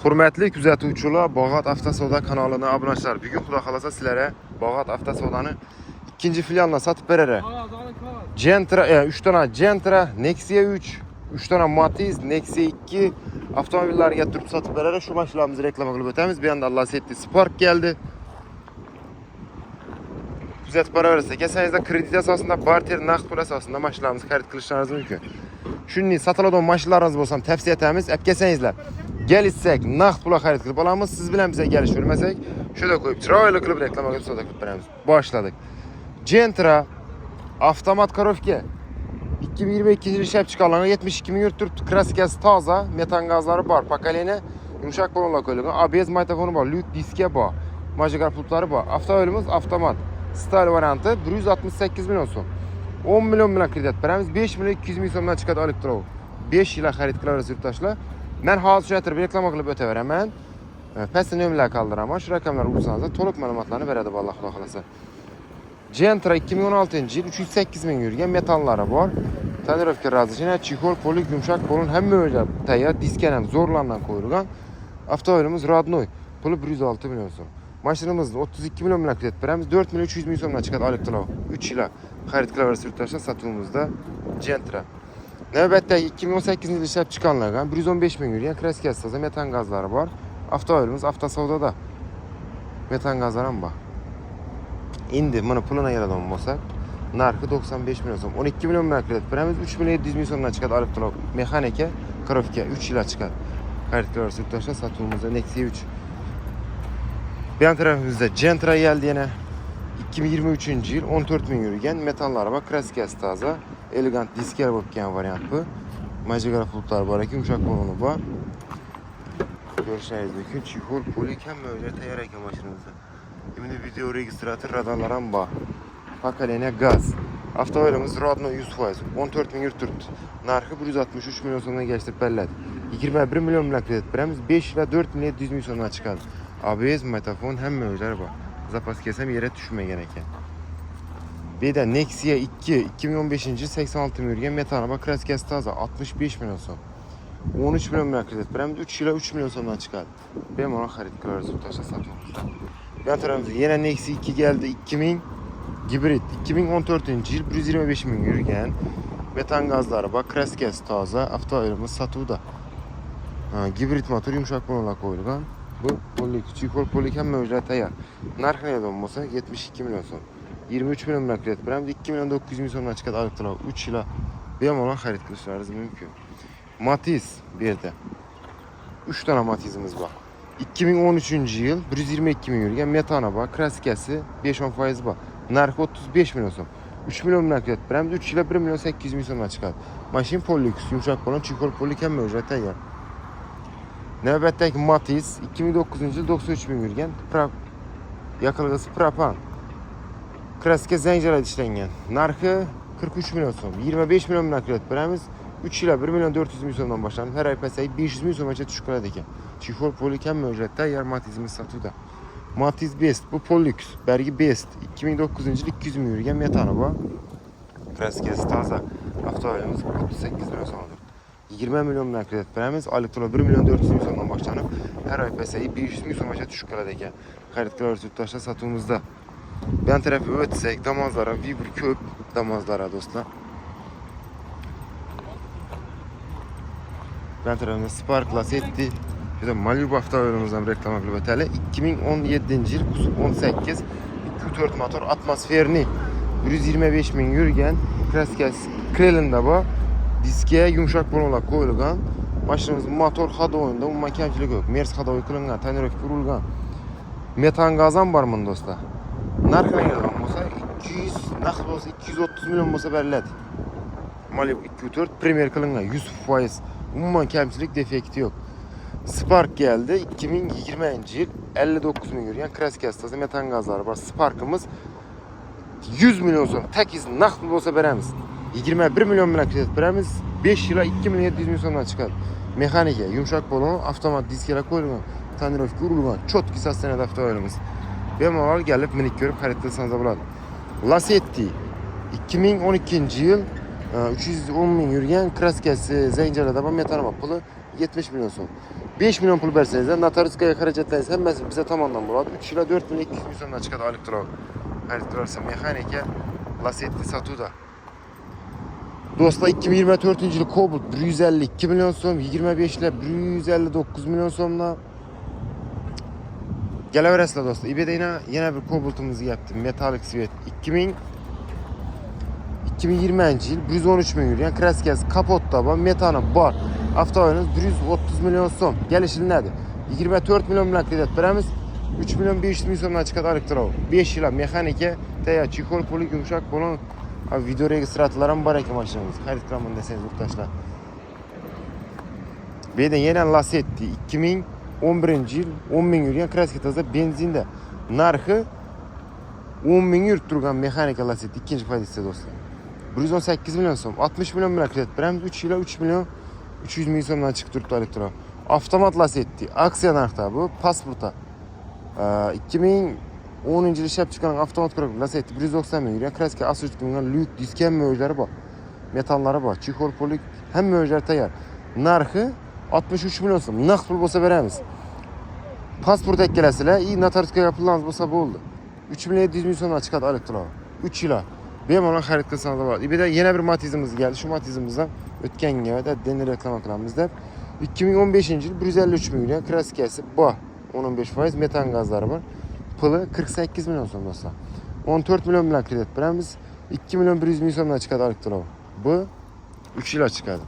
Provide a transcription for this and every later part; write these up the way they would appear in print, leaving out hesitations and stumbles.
Hürmetli kuzatuvchilar, Bağat Avtosavdo kanalına obunachilar. Bugun xudo xolasa sizlarga Bağat Avtosavdoni ikkinchi filialini sotib beradi. Gentra 3 dona Gentra, Nexia 3 dona Matiz, Nexia 2 avtomobillariga turib sotib beradi. Shu mashinalarimizni reklama qilib o'tamiz. Bu yerda Allah setti Spark geldi. Kuzatib boraversa, kelsangiz kredit asosida, barter naqd pul asosida mashinalarimizni xarid qilishingiz mumkin. Shunday sotiladigan mashinalarimiz bo'lsa ham tavsiya etamiz. Olib kelsangizlar. Gelişsek, naqd pula xarid qilib olamiz. Siz bilan bizga kelishvermasak, shunda qo'yib chiroyli qilib reklama qilib savdo qilib beramiz. Boshladik. Gentra avtomat korofka 2022 yil ishlab chiqarilgan 72 ming yurt turibdi. Kraskasi toza, metan gazlari bor, pokoleniya yumshoq bo'lonlar qo'yilgan, ABS maytafoni bor, lyuk diski bor, majigar pultlari bor. Avtomobilimiz avtomat. Stal varianti 168 million so'm. 10 million bilan kredit beramiz. 5 million 200 ming so'mdan chiqadi olib turib. 5 yil xarid qilaverasiz yurtdoshlar. Men hozir shu yerda reklama qilib o'taveraman. Pastda nomerlar qoldiraman. Shu raqamlarni ursangiz to'liq ma'lumotlarni beradi valloh xudo xolasa. Gentra 2016-yil 308 ming yurgan metallari bor. Tonirovka razlashina, chexol, polik, yumshoq bo'lin hamma joyda tayyor, diskani ham zo'rlandan qo'yilgan. Avtomobilimiz rodnoy. Puli 106 million so'm. Mashinamizni 32 million bilan kredit beramiz. 4 million 300 ming so'mdan chiqadi olib turib. 3 yil xarid qilaverasiz yurtdoshlar sotuvimizda Gentra. Navbatdagi 2018 yil ishlab chiqarilgan 115 ming yurgan kraskasi toza metan gazlari bor. Avtomobilimiz Avtosavdoda. Metan gazlari ham bor. Endi buni pulini yig'adigan bo'lsak, narxi 95 million so'm. 12 million bilan kredit beramiz. 3 million 700 ming so'mdan chiqadi olib turib. Mexanika, korofka 3 yil chiqadi. Xarid qilaverasiz yurtdoshlar sotuvimizda Nexia 3. Bu yan tarafimizda Gentra geldi yana. 2023 yil 14 ming yurgan metallari bor, kraskasi toza. Elegant disklar bo'lib kelgan variant bu. Majigar pultlari bor ekan, yumshoq bo'loni bor. Ko'rishingiz mumkin. Chexol, polik hamma joyda tayyor ekan mashinamizda. Endi video registrator radarlari ham bor. Pokoleniya gaz. Avtomobilimiz rodno 100%. 14 ming yurt turibdi. Narxi 163 million so'mdan kelishtirib beriladi. 21 million bilan kredit beramiz. 5 yil 4 million 700 ming so'mdan chiqadi. ABS, maytafon hamma joylari bor. Zapas kelsam yere tushmagan ekan. Beda Nexia 2 2015-yil 86 ming yurgan metani bor, kraskasi toza 65 million so'm. 13 million bilan kredit beramiz. 3 yil 3 million so'mdan chiqadi. Bemalol xarid qilaverasiz yurtdoshlar sotuvimizda. Bu tarafimizda yana Nexia 2 geldi 2000 gibrid 2014-yil 125 ming yurgan metan gazlari bor, kraskasi toza, avtomobilimiz sotuvda. Gibrid motor yumshoq bo'lonlar qo'yilgan. Bu polik, chexol, polik hamma joyda tayyor. Narxi nima bo'lsa 72 million so'm. 23 million bilan kredit beramiz. 2 million 900 ming so'mdan chiqadi olib turib. 3 yil bemalol xarid qilishlaringiz mumkin. Matiz bu yerda 3 dona Matizimiz bor. 2013-yil 122 ming yurgan metana bor, kraskasi 5-10% bor. Narxi 35 million so'm. 3 million bilan kredit beramiz. 3 yil 1 million 800 ming so'mdan chiqadi. Mashin polik, yumshoq bo'lon, chexol, polik hamma joyda tayyor. Navbatdagi Matiz 2009-yil 93 ming yurgan, yoqilg'isi propan. Kraska zanjirlar ishlangan. Narxi 43 million so'm. 25 million bilan kredit beramiz. 3 yil 1 million 400 ming so'mdan boshlanib, har oy pasayib 500 ming so'mgacha tushib qoladi ekan. Chexol, polik hamma joyda tayyor Matizimiz sotuvda. Matiz Best, bu Polux, bergi Best 2009-yil 200 ming yurgan metani bor. Kraskasi toza. Avtomobilimiz 38 million so'mdir. 20 million bilan kredit beramiz. Olib turib 1 million 400 ming so'mdan boshlanib, har oy pasayib 500 ming so'mgacha tushib qoladi ekan. Xarid qilaverasiz yurtdoshlar sotuvimizda. Bu yan tarafga o'tsak, damozlari Vibr ko'p damozlari do'stlar. Bu yan tarafda Spark Lasetti, juda Malibu avtomobilimiz ham reklama qilib o'tali. 2017-yil 18 2.4 motor atmosferli 125 ming yurgan, kraskasi Krelinda bor. Diskiga yumshoq bo'lonlar qo'yilgan. Mashinamiz motor ходовойda umuman kamchilik yo'q. Mers ходовой qilingan, tonirovka urilgan. Metan gaz ham bor bunda do'stlar. Narxi nima bo'lsa 200, naqd bo'lsa 230 million bo'lsa beriladi. Malibu 2.4 premier qilingan 100%. Umuman kamchilik, defekti yo'q. Spark geldi 2020-yil 59 ming yurgan, kraskasi toza, metan gazlari bor. Sparkimiz 100 million so'm. Takiz naqd bo'lsa beramiz. 21 million bilan kredit beramiz. 5 yil 2 million 700 ming so'mdan chiqadi. Mexanika, yumshoq bo'lon, avtomat disklar qo'yilgan, tonirovka urilgan, chotki sostenada avtomobilimiz. Bemalol kelib minib ko'rib xarid qilsangiz bo'ladi. Lasetti 2012-yil 310 ming yurgan, kraskasi zanjirlarda bor, metani bor. Puli 70 milyon so'm. 5 milyon pul berseniz, notariuskaya xarajatlaringiz hammasi bize tomondan bo'ladi. 3 yil 4 milyon 200 ming so'mdan chiqadi olib turib. Xarid qilsa mexanika Lacetti sotuvda. Do'stlar 2024 yil Cobalt 152 milyon so'm, 25 yil 159 milyon so'mdan. Gelaverasizlar do'stlar. eBayda yana bir Cobalt'imizni yaptım. Metalik svet 2020 yil 113 milyon yurgan kraskasi kapotda bor, metani bor. Avtomobilimiz 130 milyon so'm. Kelishilinadi. 24 milyon bilan kredit beramiz. 3 milyon 500 ming so'mdan chiqadi elektromobil. 5 yil mexanika, tayyor chexol puli yumshoq bo'lgan. Video registratorlar ham bor ekan mashinamiz. Xarid qilaman desangiz yurtdoshlar. Bu yerda yana Lacetti 2011 yil 10 ming yurgan kraska toza benzinda. Narxi 10 ming yurib turgan mexanika Lacetti ikkinchi pozitsiya do'stlar. 118 milyon so'm, 60 milyon bilan kredit beramiz. 3 yil 3 milyon 300 ming so'mdan chiqib turibdi elektron. Avtomat Lacetti, aksiya narxda bu, pasporta. 2010 yil ishlab chiqqan avtomat kurok Lacetti 190 ming yurgan kraska asosiy qilingan lyuk disk ham mo'jlari bor. Metallari bor, chexol polik hamma mo'jlar tayyor. Narxi 63 milyon so'm. Naqd pul bo'lsa beramiz. Pasport ekkelasizlar, notariuskaya pullarimiz bo'lsa bo'ldi. 3 milyon 700 ming so'mdan chiqadi elektron. 3 yil. Bemalol xarid qilsangiz bo'ladi. eBayda yana bir Matiz'imiz keldi. Shu Matiz'imizdan o'tganga va deni reklama qilamiz deb 2015 yil 153 ming yurgan kraskasi bor. 15% metan gazlari bor. Puli 48 milyon so'm do'stlar. 14 milyon bilan kredit beramiz. 2 milyon 100 ming so'mdan chiqadi elektron. Bu 3 yil chiqadi.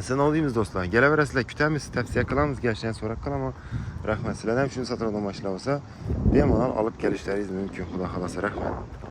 Sen oldingiz do'stlar. Kelaverasizlar, kutamiz, tavsiya qilamiz, gashdan so'rab qolaman. Rahmat. Sizlardan shuni sotib olgan mashina bo'lsa, bemalol olib kelishlaringiz mumkin. Xudo xolasa rahmat.